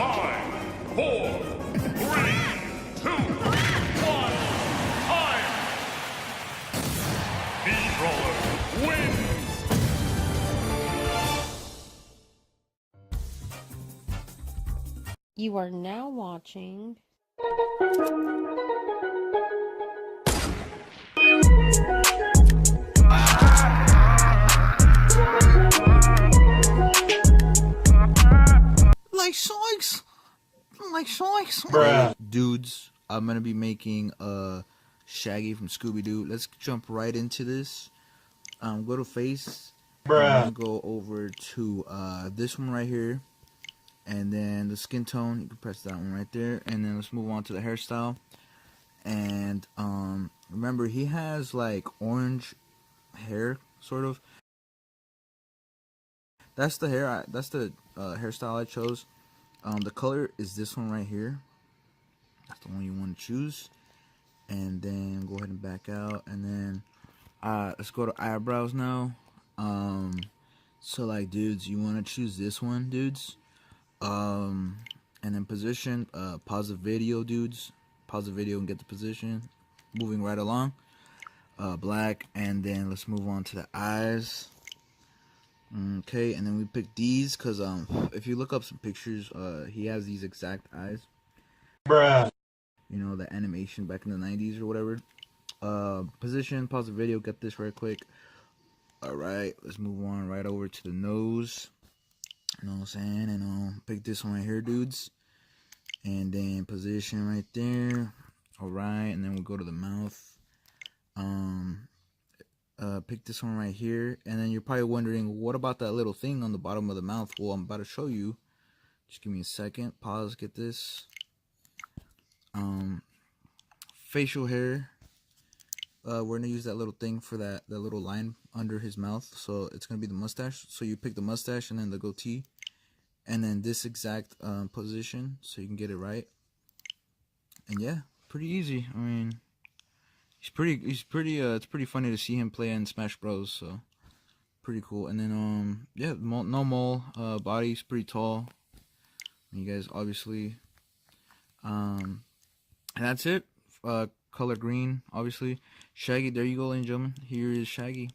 5, 4, 3, 2, 1, time! Speedroller wins! You are now watching Bruh. Dudes, I'm gonna be making Shaggy from Scooby-Doo. Let's jump right into this. Go to face. Bruh. Go over to this one right here, and then the skin tone. You can press that one right there, and then let's move on to the hairstyle. And remember, he has like orange hair, sort of. That's the hair. That's the hairstyle I chose. The color is this one right here. That's the one you want to choose. And then go ahead and back out. And then let's go to eyebrows now. So like, dudes, you want to choose this one, dudes. And then position. Pause the video, dudes. Pause the video and get the position. Moving right along. Black. And then let's move on to the eyes. Okay, and then we pick these because if you look up some pictures, he has these exact eyes. Bruh. You know, the animation back in the 90s or whatever. Position, pause the video, get this right quick. Alright, let's move on right over to the nose. You know what I'm saying? And pick this one right here, dudes. And then position right there. Alright, and then we'll go to the mouth. Pick this one right here. And then you're probably wondering, what about that little thing on the bottom of the mouth? Well, I'm about to show you. Just give me a second. Pause, get this. Facial hair. We're gonna use that little thing for that little line under his mouth. So it's gonna be the mustache. So you pick the mustache and then the goatee. And then this exact position so you can get it right. And yeah, pretty easy. I mean, it's pretty funny to see him play in Smash Bros. So pretty cool. And then yeah, no mole. Body's pretty tall. You guys obviously. And that's it. Color green, obviously. Shaggy, there you go, ladies and gentlemen. Here is Shaggy.